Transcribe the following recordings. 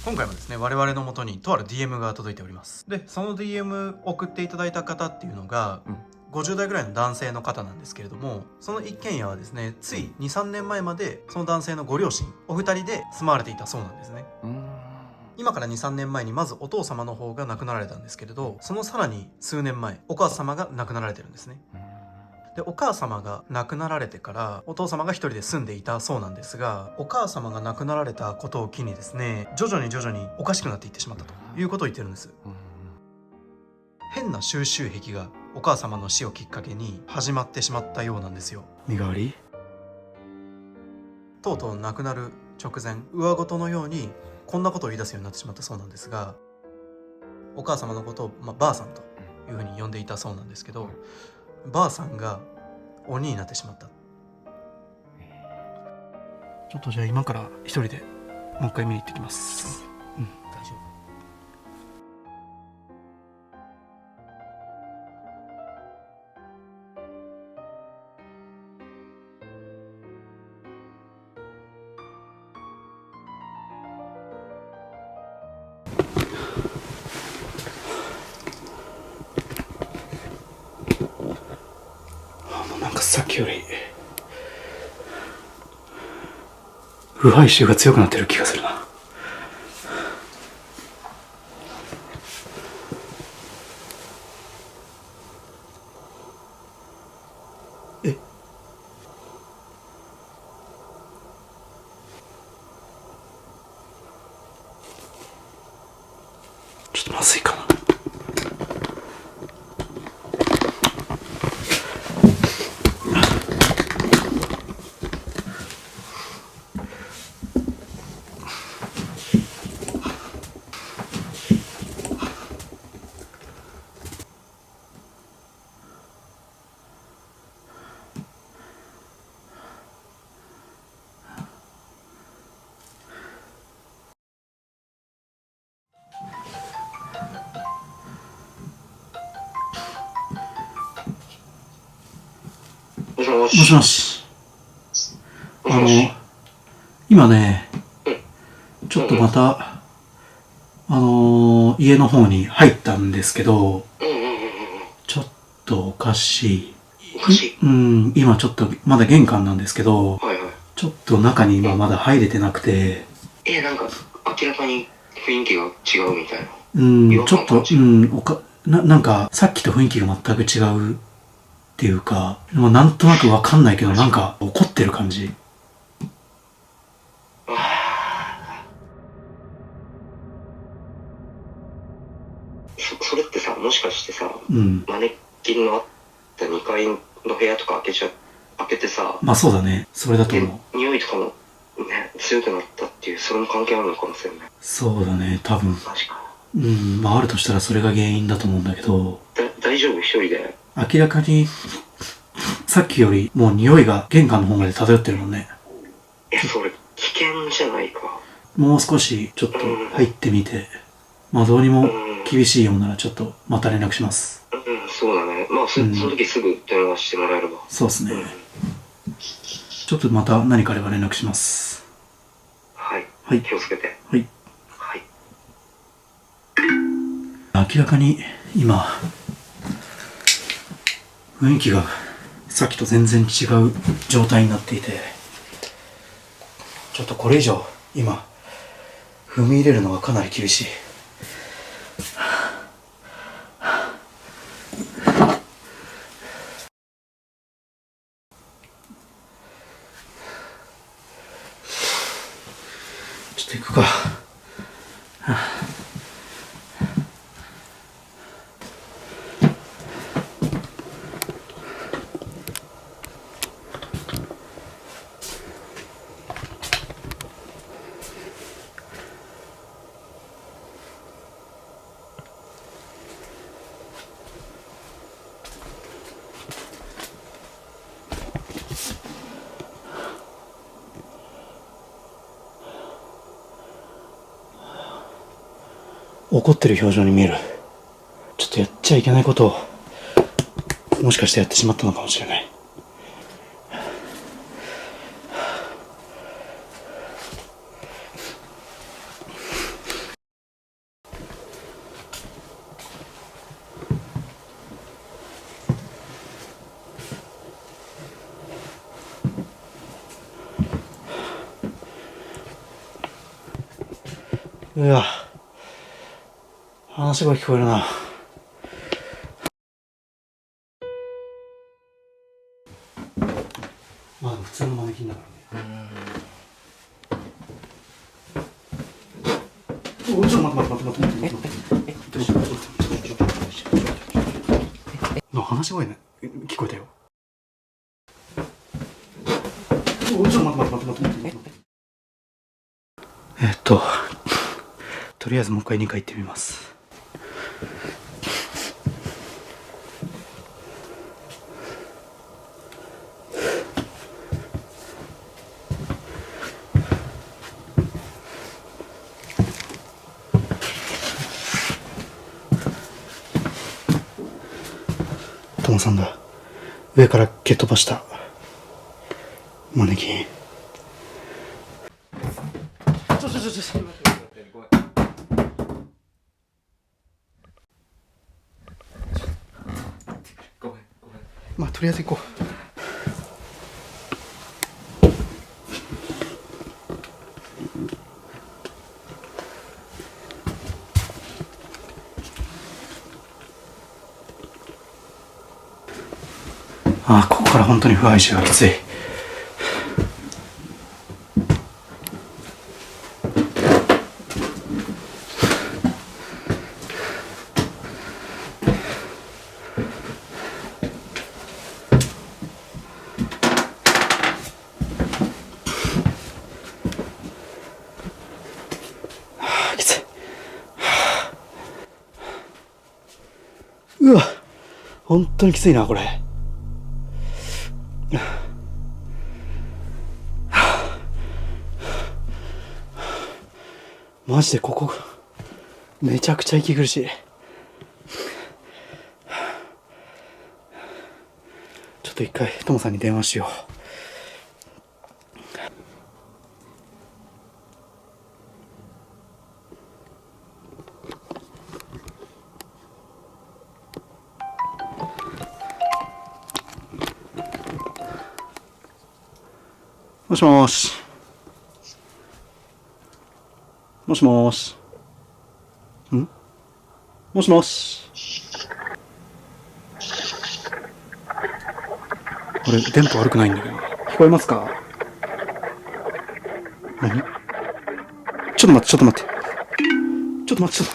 今回もですね、我々の元にとある DM が届いております。で、その DM 送っていただいた方っていうのが、50代ぐらいの男性の方なんですけれども、その一軒家はですね、つい 2,3 年前までその男性のご両親お二人で住まわれていたそうなんですね。今から 2,3 年前にまずお父様の方が亡くなられたんですけれど、そのさらに数年前お母様が亡くなられてるんですね。で、お母様が亡くなられてからお父様が一人で住んでいたそうなんですが、お母様が亡くなられたことを機にですね、徐々におかしくなっていってしまったということを言ってるんです。変な収集癖がお母様の死をきっかけに始まってしまったようなんですよ。身代わり？とうとう亡くなる直前、上事のようにこんなことを言い出すようになってしまったそうなんですが、お母様のことを、ばあさんというふうに呼んでいたそうなんですけど、ばあさんが鬼になってしまった。ちょっとじゃあ今から一人でもう一回見に行ってきます。大丈夫？なんかさっきより腐敗臭が強くなってる気がするな。え？ちょっとまずいかな。もしももしし。もし。もしもし。今ね、ちょっとまた、家の方に入ったんですけど、ちょっとおかしい。おかしい。今ちょっと、まだ玄関なんですけど、はいはい。ちょっと中に今まだ入れてなくて、なんか、明らかに雰囲気が違うみたいな。ちょっと、なんか、さっきと雰囲気が全く違うっていうか、なんとなくわかんないけど、なんか怒ってる感じ。それってさ、もしかしてさ、マネキンのあった2階の部屋とか開けてさ、まあそうだね。それだと思う。匂いとかもね、強くなったっていう、それも関係あるのかもしれない。そうだね、多分。マジか。まああるとしたらそれが原因だと思うんだけど。大丈夫？一人で。明らかに、さっきよりもう匂いが玄関の方まで漂ってるもんね。それ危険じゃないか。もう少しちょっと入ってみて、まあどうにも厳しいようならちょっとまた連絡します。そうだね。まあその時すぐ電話してもらえれば。そうですね。ちょっとまた何かあれば連絡します。はい。はい。気をつけて。はい。はい。明らかに今、雰囲気がさっきと全然違う状態になっていて、ちょっとこれ以上今、踏み入れるのがかなり厳しい。ちょっと行くか。怒ってる表情に見える。ちょっとやっちゃいけないことを、もしかしてやってしまったのかもしれない。うわ、話し声聞こえるな。まあ普通のマネキンだからね。お、ちょっと待って。話し声ね、聞こえたよ。お、ちょっと待って。とりあえずもう一回2回行ってみます。トモさんだ。上から蹴っ飛ばしたマネキン。ちょ。ごめん。まあとりあえず行こう。ああ、ここから本当に腐敗臭がきつい。きつい。うわ、本当にきついなこれ。マジでここめちゃくちゃ息苦しい。ちょっと一回トモさんに電話しよう。もしもーし。もしもし。もしもし。これ電波悪くないんだけど。聞こえますか？何？ちょっと待って。ちょっと待って。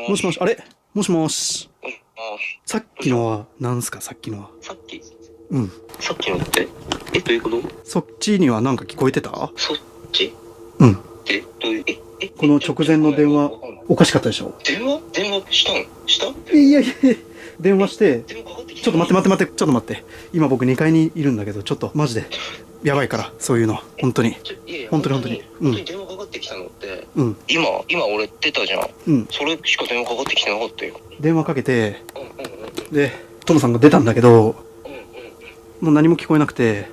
もしもし。あれ？もしもし。さっきのは何すか？さっきのは。さっきうん。さっきのって、どういうこと？そっちには何か聞こえてた？そっち？うん。どういう、この直前の電話、おかしかったでしょ？電話したいや、電話して、電話かかってきた。ちょっと待って。今僕2階にいるんだけど、ちょっとマジで、やばいから、そういうの。本当に。本当に。本当に電話かかってきたのって、うん。今俺出たじゃん。うん。それしか電話かかってきてなかったよ。電話かけて、で、トモさんが出たんだけど、もう何も聞こえなくて、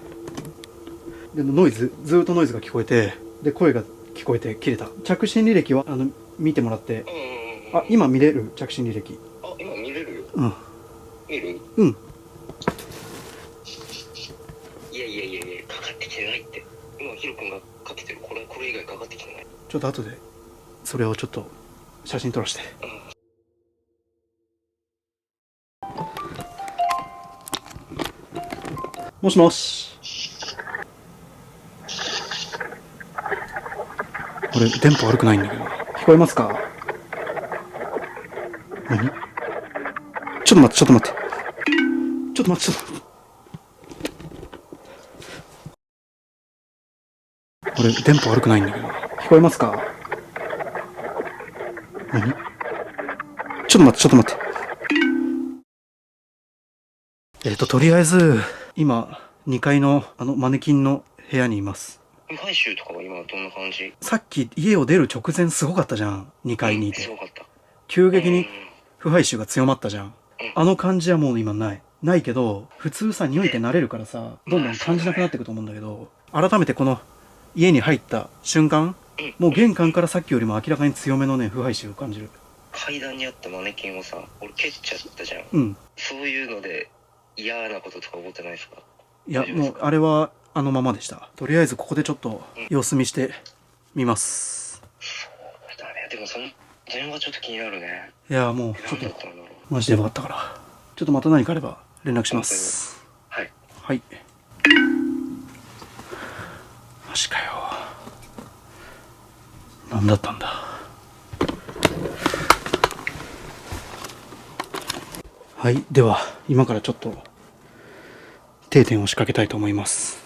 でノイズ、ずーっとノイズが聞こえて、で、声が聞こえて切れた。着信履歴は、見てもらって、あ、今見れる？着信履歴。あ、今見れるよ。うん。見る？うん。いや、かかってきてないって。今、ヒロ君がかけてる。これ以外かかってきてない。ちょっと後で、それをちょっと、写真撮らせて。もしもし。これ電波悪くないんだけど。聞こえますか？何？ちょっと待って。これ電波悪くないんだけど。聞こえますか？何？ちょっと待って。とりあえず、今、2階のマネキンの部屋にいます。腐敗臭とかは今どんな感じ？さっき家を出る直前すごかったじゃん。2階にいて。すごかった。急激に腐敗臭が強まったじゃん。あの感じはもう今ない。ないけど、普通さ、匂いって慣れるからさ、どんどん感じなくなっていくと思うんだけど、改めてこの家に入った瞬間、もう玄関からさっきよりも明らかに強めのね、腐敗臭を感じる。階段にあったマネキンをさ、俺蹴っちゃったじゃん。うん。そういうので嫌なこととか思ってないですか？いや、もう、あれはあのままでした。とりあえずここでちょっと様子見してみます。そうだね。でもその辺はちょっと気になるね。いや、もう、ちょっと、何だったんだろう。マジでやばかったから。ちょっとまた何かあれば連絡します。はい。はい。マジかよ。何だったんだ。はい。では、今からちょっと、定点を仕掛けたいと思います。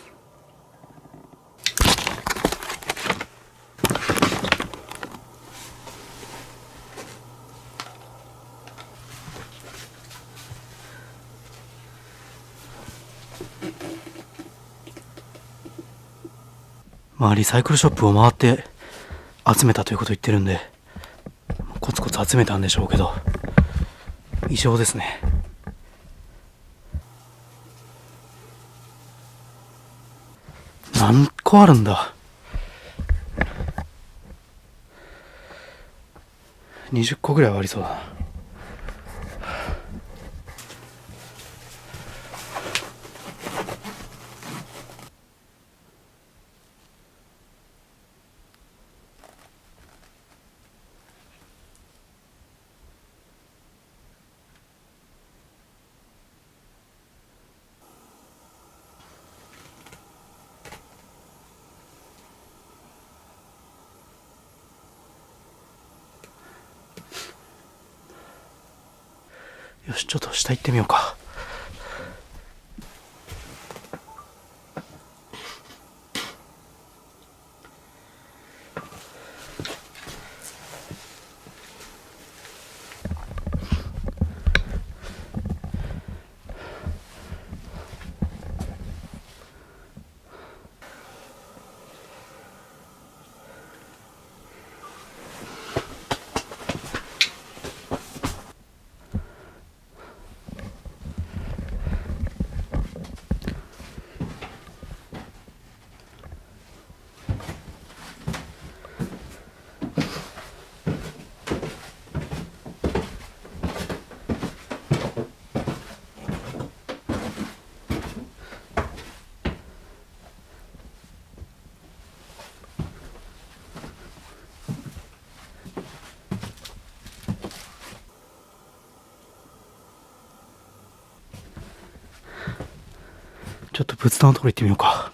まあ、リサイクルショップを回って集めたということを言ってるんで、コツコツ集めたんでしょうけど、異常ですね。何個あるんだ。20個ぐらいはありそうだな。よし、ちょっと下行ってみようか。ちょっと仏壇のところ行ってみようか。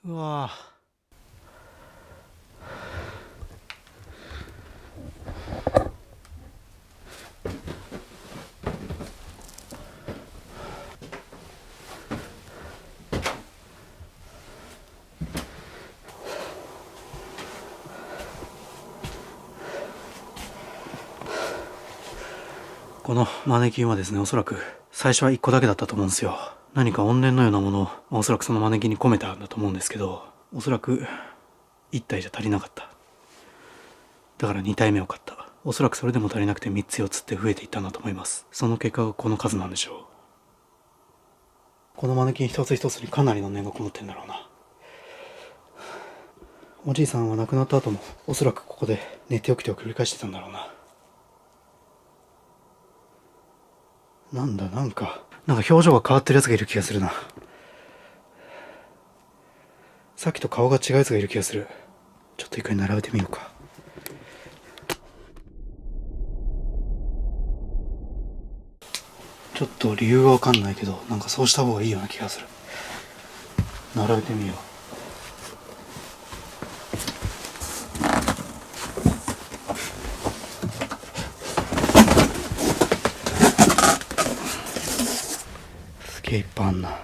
うわぁ。このマネキンはですね、おそらく最初は1個だけだったと思うんですよ。何か怨念のようなものをおそらくそのマネキンに込めたんだと思うんですけど、おそらく1体じゃ足りなかった。だから2体目を買った。おそらくそれでも足りなくて3つ4つって増えていったんだと思います。その結果がこの数なんでしょう。このマネキン一つ一つにかなりの念がこもってんだろうな。おじいさんは亡くなった後もおそらくここで寝て起きてを繰り返してたんだろうな。なんか表情が変わってるやつがいる気がするな。さっきと顔が違うやつがいる気がする。ちょっと一回並べてみようか。ちょっと理由はわかんないけど、なんかそうした方がいいような気がする。並べてみよう。すげえいっぱいあんな。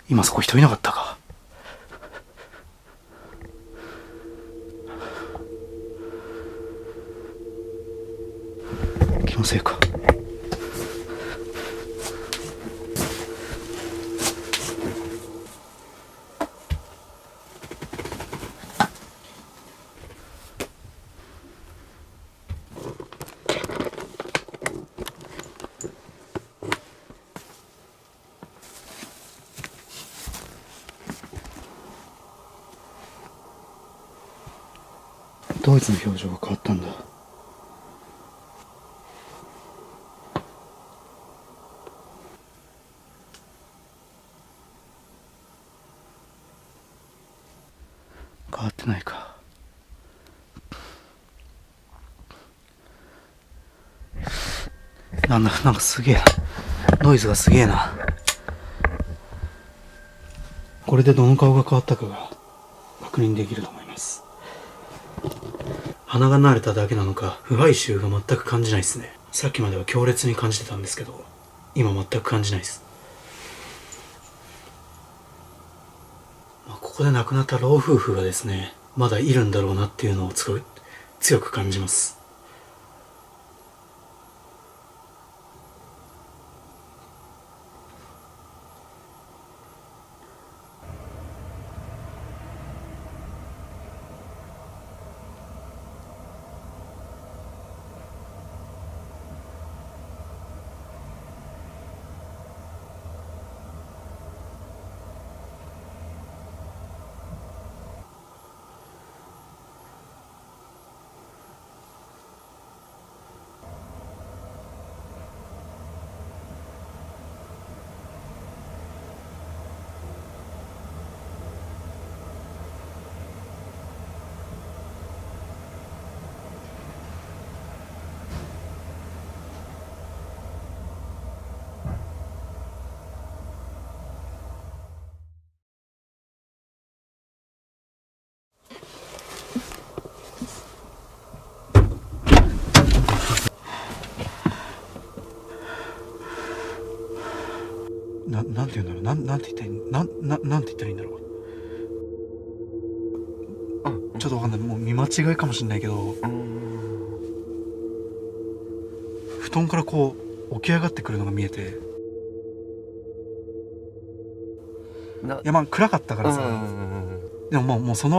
今そこ人いなかったか。気のせいか。ドイツの表情が変わったんだ。変わってないか。なんかすげえな。ノイズがすげえな。これでどの顔が変わったかが確認できると思います。鼻が慣れただけなのか、腐敗臭が全く感じないですね。さっきまでは強烈に感じてたんですけど、今全く感じないです。ここで亡くなった老夫婦がですね、まだいるんだろうなっていうのをすごい強く感じます。なんて言うんだろう。なんて言ったらいい、なんて言ったらいいんだろう。ちょっとわかんない。もう見間違いかもしれないけど、布団からこう起き上がってくるのが見えて、いやまあ暗かったからさ、でももうそ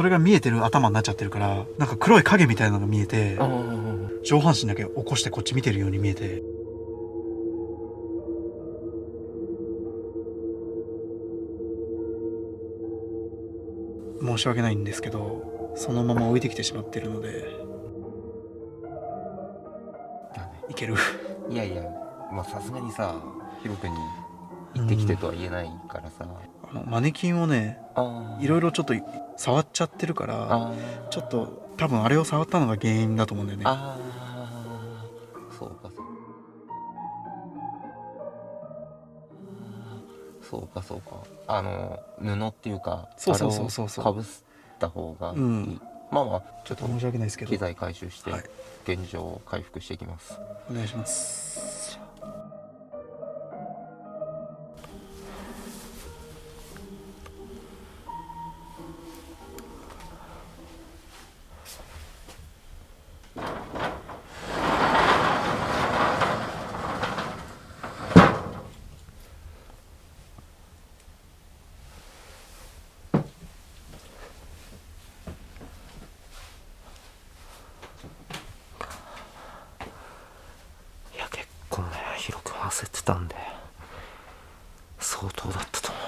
れが見えてる頭になっちゃってるから、なんか黒い影みたいなのが見えて、上半身だけ起こしてこっち見てるように見えて、申し訳ないんですけど、そのまま置いてきてしまってるので、いける。いやいや、まあさすがにさ、ヒロ君に行ってきてとは言えないからさ、マネキンをね、いろいろちょっと触っちゃってるから、ちょっと多分あれを触ったのが原因だと思うんだよね。そうかそうかそうか。布っていうか、そうあれをかぶった方がいい。まあまあちょっと申し訳ないですけど、機材回収して現状を回復していきます。お願いします。ごめん、ヒロ君焦ってたんで相当だったと思う。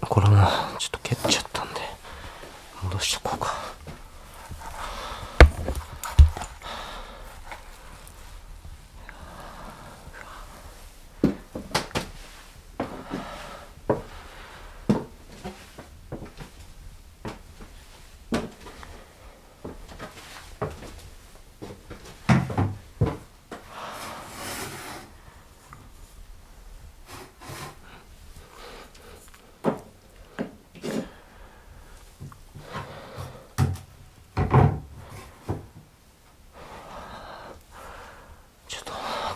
これもちょっと蹴っちゃったんで戻しとこうか。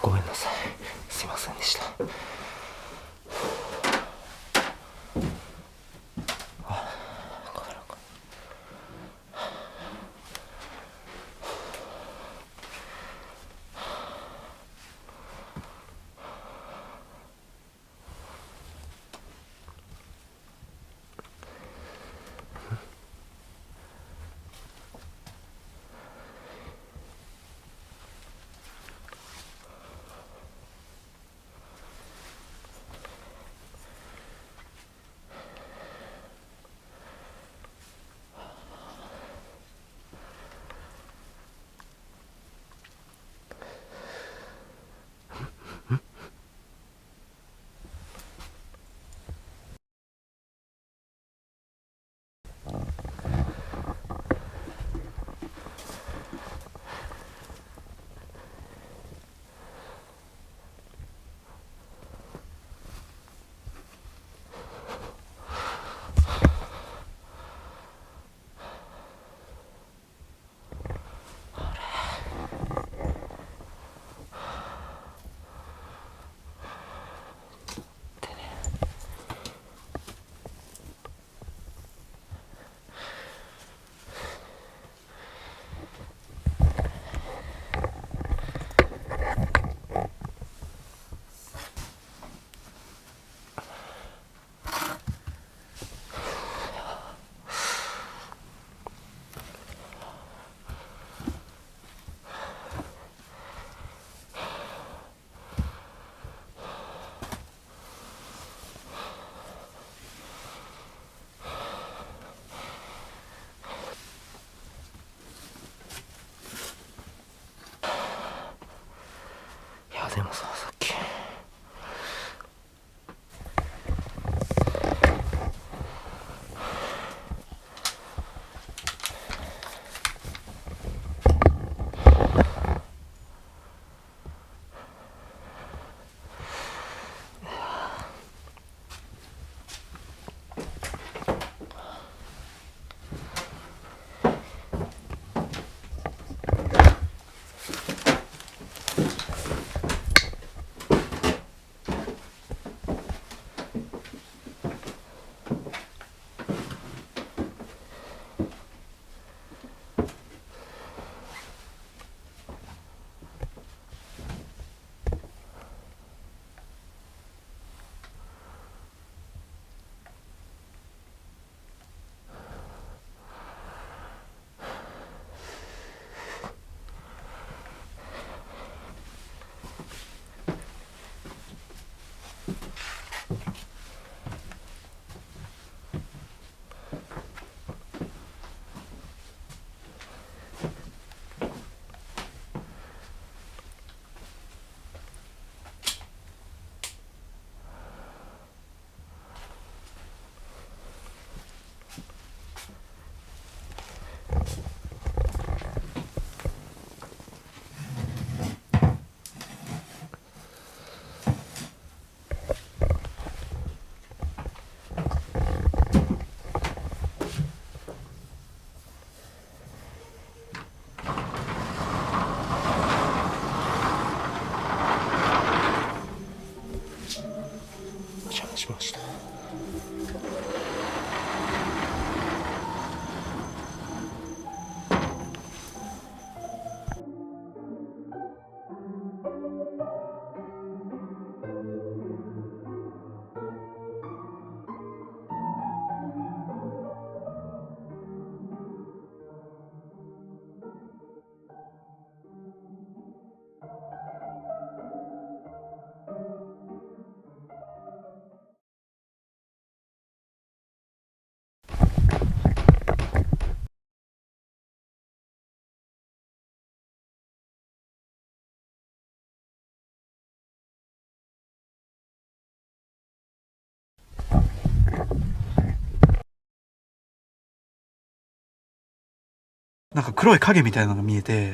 ごめんなさい、すいませんでした。でもさ、さっきしました。なんか黒い影みたいなのが見えて、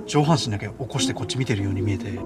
上半身だけ起こしてこっち見てるように見えて、